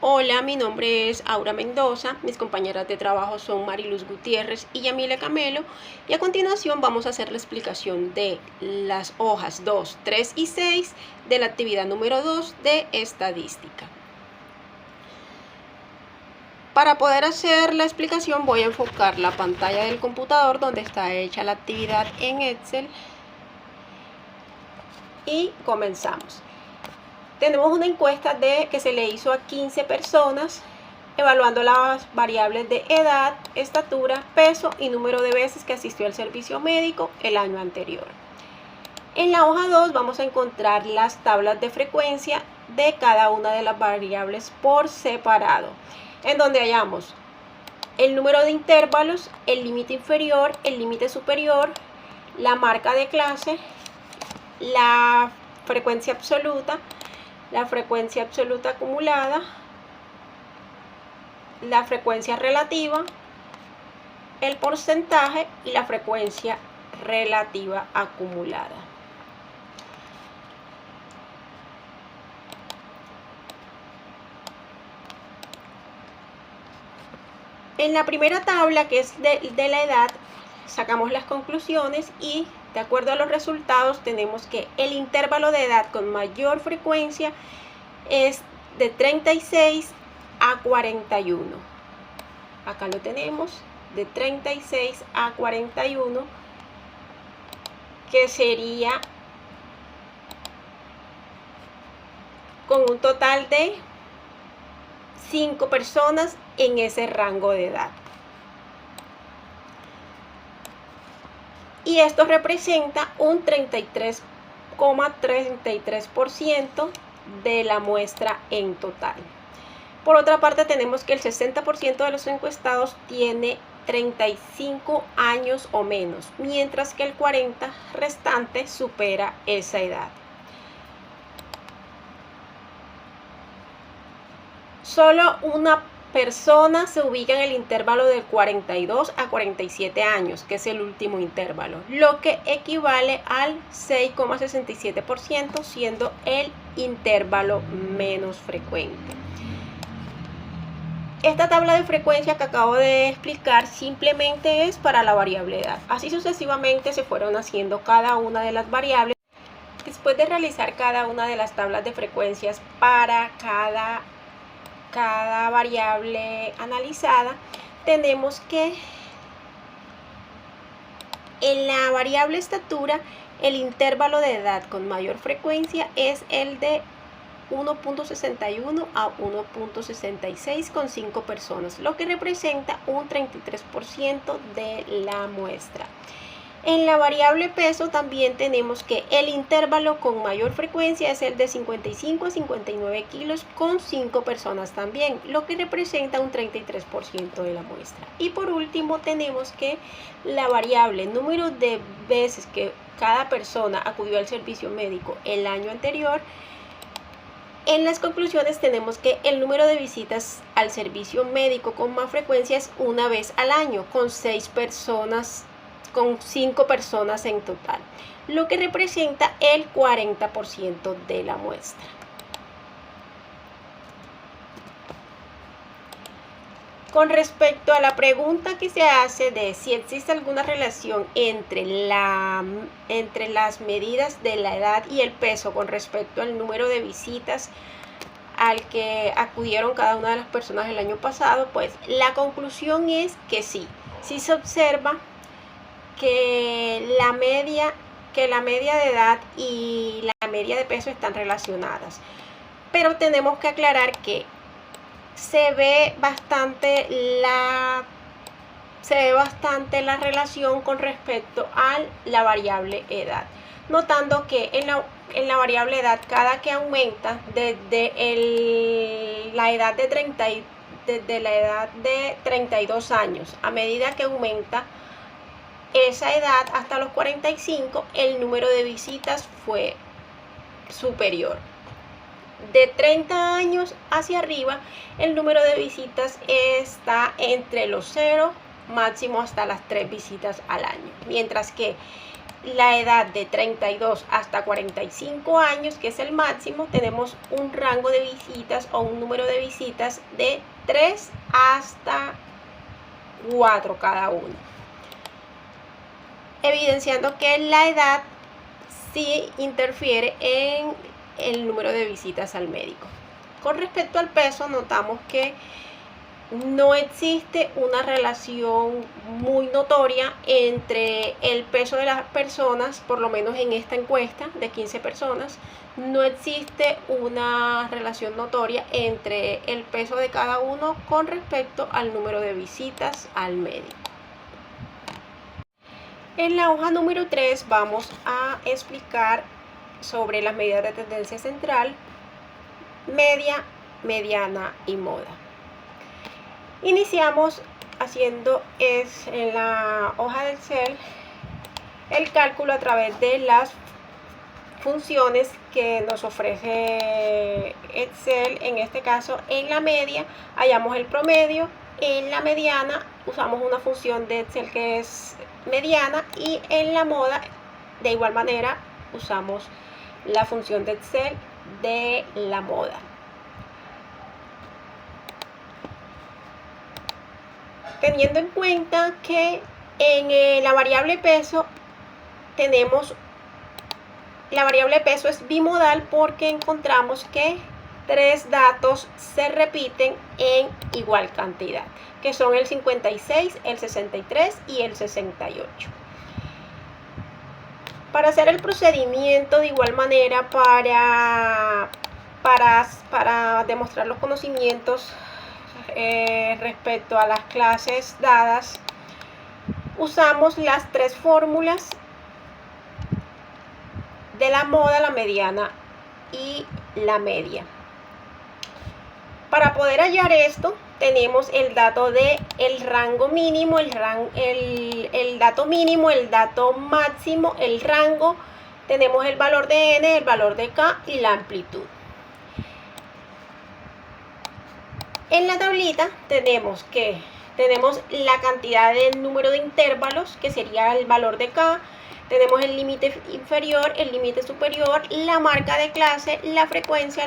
Hola, mi nombre es Aura Mendoza, mis compañeras de trabajo son Mariluz Gutiérrez y Yamile Camelo, y a continuación vamos a hacer la explicación de las hojas 2, 3 y 6 de la actividad número 2 de estadística. Para poder hacer la explicación voy a enfocar la pantalla del computador donde está hecha la actividad en Excel y comenzamos. Tenemos una encuesta que se le hizo a 15 personas, evaluando las variables de edad, estatura, peso y número de veces que asistió al servicio médico el año anterior. En la hoja 2 vamos a encontrar las tablas de frecuencia de cada una de las variables por separado, en donde hallamos el número de intervalos, el límite inferior, el límite superior, la marca de clase, la frecuencia absoluta acumulada, la frecuencia relativa, el porcentaje y la frecuencia relativa acumulada. En la primera tabla, que es de la edad, sacamos las conclusiones y de acuerdo a los resultados tenemos que el intervalo de edad con mayor frecuencia es de 36 a 41. Acá lo tenemos, de 36 a 41, que sería con un total de 5 personas en ese rango de edad. Y esto representa un 33,33% de la muestra en total. Por otra parte, tenemos que el 60% de los encuestados tiene 35 años o menos, mientras que el 40% restante supera esa edad. Solo una persona se ubica en el intervalo de 42 a 47 años, que es el último intervalo, lo que equivale al 6,67%, siendo el intervalo menos frecuente. Esta tabla de frecuencia que acabo de explicar simplemente es para la variable edad. Así sucesivamente se fueron haciendo cada una de las variables. Después de realizar cada una de las tablas de frecuencias para cada variable analizada, tenemos que en la variable estatura el intervalo de edad con mayor frecuencia es el de 1.61 a 1.66 con 5 personas, lo que representa un 33% de la muestra. En la variable peso también tenemos que el intervalo con mayor frecuencia es el de 55 a 59 kilos con 5 personas también, lo que representa un 33% de la muestra. Y por último tenemos que la variable número de veces que cada persona acudió al servicio médico el año anterior. En las conclusiones tenemos que el número de visitas al servicio médico con más frecuencia es una vez al año, con 5 personas en total, lo que representa el 40% de la muestra. Con respecto a la pregunta que se hace de si existe alguna relación entre las medidas de la edad y el peso con respecto al número de visitas al que acudieron cada una de las personas el año pasado, pues la conclusión es que sí se observa que la media de edad y la media de peso están relacionadas, pero tenemos que aclarar que se ve bastante la relación con respecto a la variable edad, notando que en la variable edad, cada que aumenta desde la edad de 32 años, a medida que aumenta esa edad hasta los 45, el número de visitas fue superior. De 30 años hacia arriba, el número de visitas está entre los 0, máximo hasta las 3 visitas al año. Mientras que la edad de 32 hasta 45 años, que es el máximo, tenemos un rango de visitas o un número de visitas de 3 hasta 4 cada uno, evidenciando que la edad sí interfiere en el número de visitas al médico. Con respecto al peso, notamos que no existe una relación muy notoria entre el peso de las personas, por lo menos en esta encuesta de 15 personas, no existe una relación notoria entre el peso de cada uno con respecto al número de visitas al médico. En la hoja número 3 vamos a explicar sobre las medidas de tendencia central, media, mediana y moda. Iniciamos haciendo en la hoja de Excel el cálculo a través de las funciones que nos ofrece Excel. En este caso, en la media hallamos el promedio, en la mediana usamos una función de Excel que es mediana, y en la moda de igual manera usamos la función de Excel de la moda. Teniendo en cuenta que en la variable peso la variable peso es bimodal, porque encontramos que 3 datos se repiten en igual cantidad, que son el 56, el 63 y el 68. Para hacer el procedimiento de igual manera para demostrar los conocimientos respecto a las clases dadas, usamos las 3 fórmulas de la moda, la mediana y la media. Para poder hallar esto, tenemos el dato de el rango mínimo, el dato mínimo, el dato máximo, el rango, tenemos el valor de n, el valor de k y la amplitud. En la tablita tenemos la cantidad del número de intervalos, que sería el valor de k, tenemos el límite inferior, el límite superior, la marca de clase, la frecuencia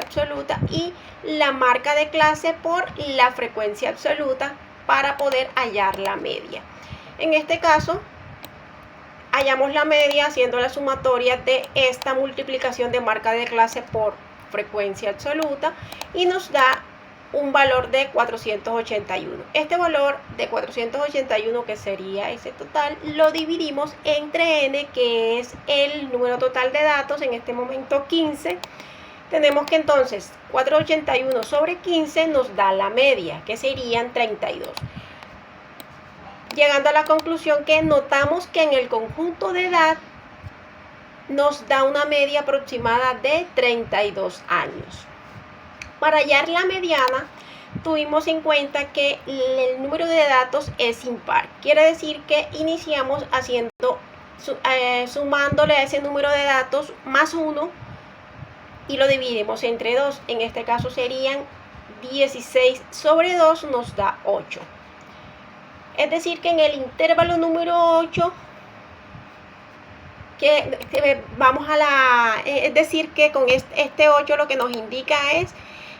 absoluta y la marca de clase por la frecuencia absoluta para poder hallar la media. En este caso, hallamos la media haciendo la sumatoria de esta multiplicación de marca de clase por frecuencia absoluta y nos da un valor de 481. Este valor de 481, que sería ese total, lo dividimos entre n, que es el número total de datos, en este momento 15. Tenemos que entonces 481 sobre 15 nos da la media, que serían 32. Llegando a la conclusión que notamos que en el conjunto de edad nos da una media aproximada de 32 años. Para hallar la mediana, tuvimos en cuenta que el número de datos es impar. Quiere decir que iniciamos sumándole a ese número de datos más 1 y lo dividimos entre 2. En este caso serían 16 sobre 2 nos da 8. Es decir, que en el intervalo número 8, es decir, que con este 8 lo que nos indica es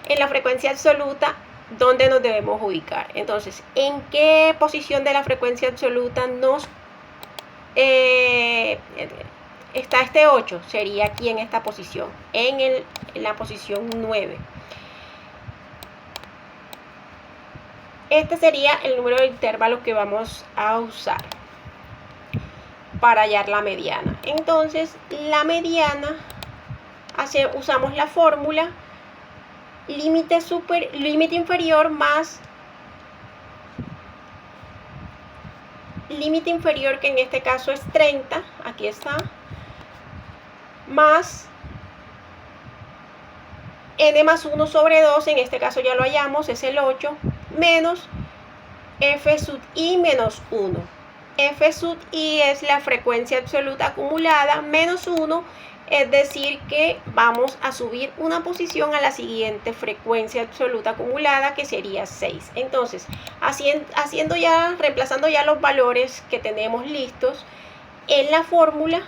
en la frecuencia absoluta dónde nos debemos ubicar. Entonces, ¿en qué posición de la frecuencia absoluta está este 8? Sería aquí en esta posición, en la posición 9. Este sería el número de intervalos que vamos a usar para hallar la mediana. Entonces, la mediana, usamos la fórmula límite inferior más límite inferior, que en este caso es 30, aquí está, más n más 1 sobre 2, en este caso ya lo hallamos, es el 8, menos f sub i menos 1. F sub i es la frecuencia absoluta acumulada menos 1, es decir que vamos a subir una posición a la siguiente frecuencia absoluta acumulada, que sería 6. Entonces, reemplazando ya los valores que tenemos listos, En la fórmula,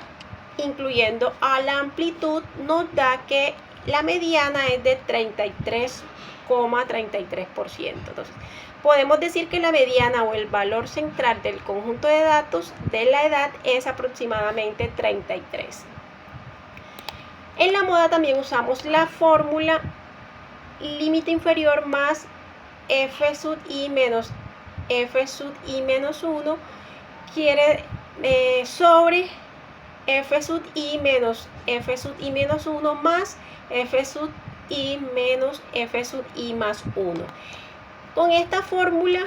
incluyendo a la amplitud, nos da que la mediana es de 33,33%. Entonces, podemos decir que la mediana o el valor central del conjunto de datos de la edad es aproximadamente 33. En la moda también usamos la fórmula límite inferior más f sub i menos f sub i menos 1 sobre f sub i menos f sub i menos 1 más f sub i menos f sub i más 1. Con esta fórmula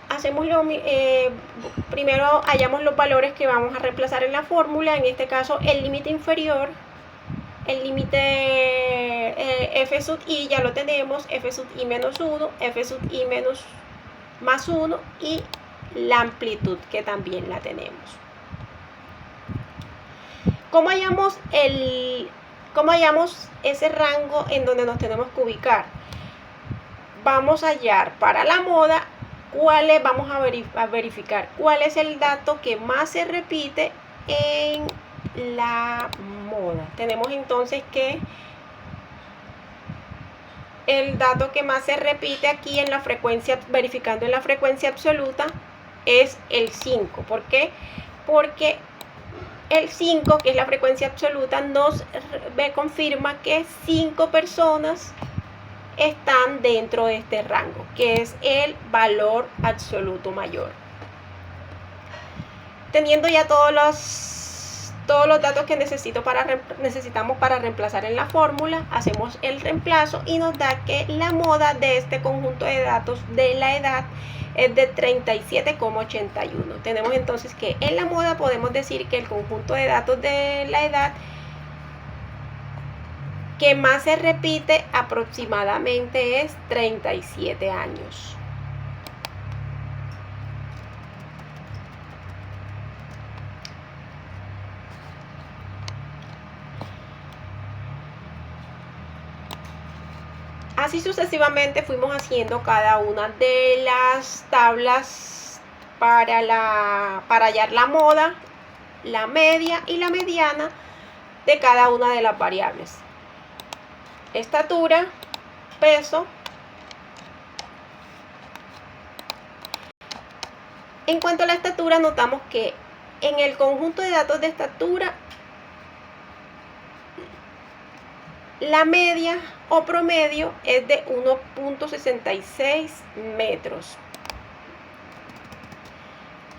hacemos primero hallamos los valores que vamos a reemplazar en la fórmula. En este caso el límite inferior, el límite f sub i ya lo tenemos, f sub i menos 1, f sub i menos más 1 y la amplitud que también la tenemos. ¿Cómo hallamos ese rango en donde nos tenemos que ubicar? Vamos a hallar para la moda vamos a verificar cuál es el dato que más se repite en la moda. Tenemos entonces que el dato que más se repite aquí en la frecuencia, verificando en la frecuencia absoluta, es el 5. ¿Por qué? Porque el 5, que es la frecuencia absoluta, nos confirma que 5 personas están dentro de este rango, que es el valor absoluto mayor. Teniendo ya todos los datos que necesitamos para reemplazar en la fórmula, hacemos el reemplazo y nos da que la moda de este conjunto de datos de la edad es de 37,81. Tenemos entonces que en la moda podemos decir que el conjunto de datos de la edad que más se repite aproximadamente es 37 años. Así sucesivamente fuimos haciendo cada una de las tablas para hallar la moda, la media y la mediana de cada una de las variables. Estatura, peso. En cuanto a la estatura, notamos que en el conjunto de datos de estatura, la media o promedio es de 1,66 metros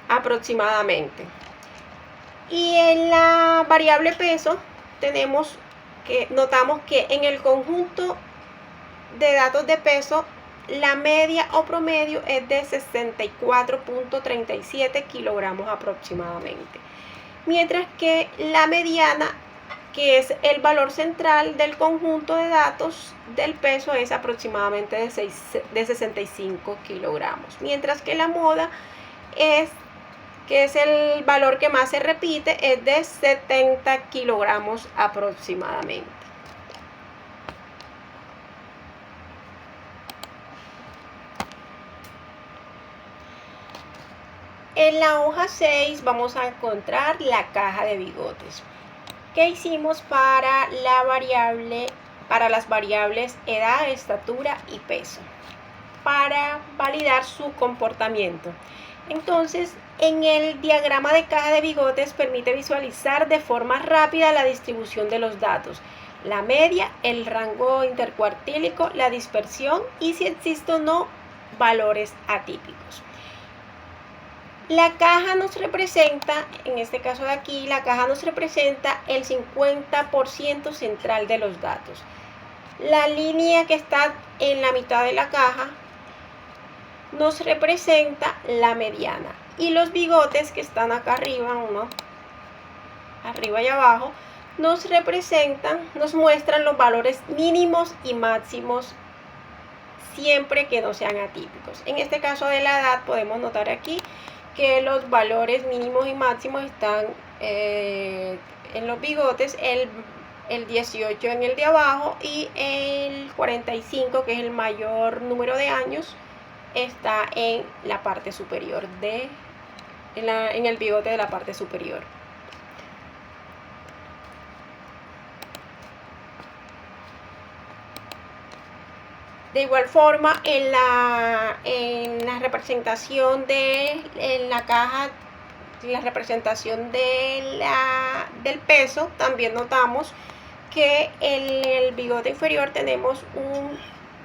aproximadamente. Y en la variable peso notamos que en el conjunto de datos de peso la media o promedio es de 64,37 kilogramos aproximadamente, mientras que la mediana, que es el valor central del conjunto de datos del peso, es aproximadamente de 65 kilogramos, mientras que la moda que es el valor que más se repite, es de 70 kilogramos aproximadamente. En la hoja 6 vamos a encontrar la caja de bigotes. ¿Qué hicimos para las variables edad, estatura y peso? Para validar su comportamiento. Entonces, en el diagrama de caja de bigotes permite visualizar de forma rápida la distribución de los datos, la media, el rango intercuartílico, la dispersión y si existe o no valores atípicos. La caja nos representa, en este caso de aquí, la caja nos representa el 50% central de los datos. La línea que está en la mitad de la caja nos representa la mediana. Y los bigotes que están acá arriba, arriba y abajo, nos muestran los valores mínimos y máximos siempre que no sean atípicos. En este caso de la edad podemos notar aquí que los valores mínimos y máximos están en los bigotes, el 18 en el de abajo y el 45, que es el mayor número de años, está en la parte superior en el bigote de la parte superior. De igual forma, en la representación en la caja, la representación del peso, también notamos que en el bigote inferior tenemos un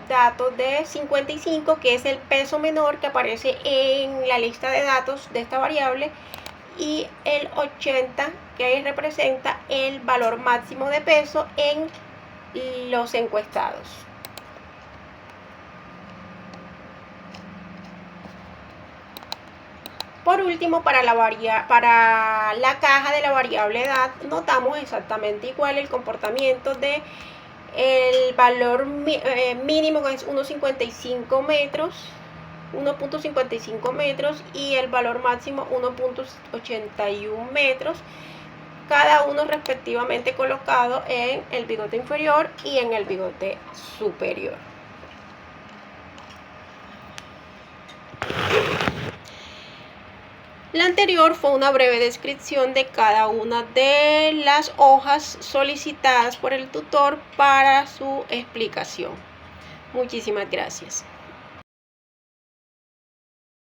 dato de 55, que es el peso menor que aparece en la lista de datos de esta variable, y el 80, que ahí representa el valor máximo de peso en los encuestados. Por último, para la caja de la variable edad, notamos exactamente igual el comportamiento de el valor mínimo, que es 1.55 metros, 1.55 metros, y el valor máximo 1.81 metros, cada uno respectivamente colocado en el bigote inferior y en el bigote superior. La anterior fue una breve descripción de cada una de las hojas solicitadas por el tutor para su explicación. Muchísimas gracias.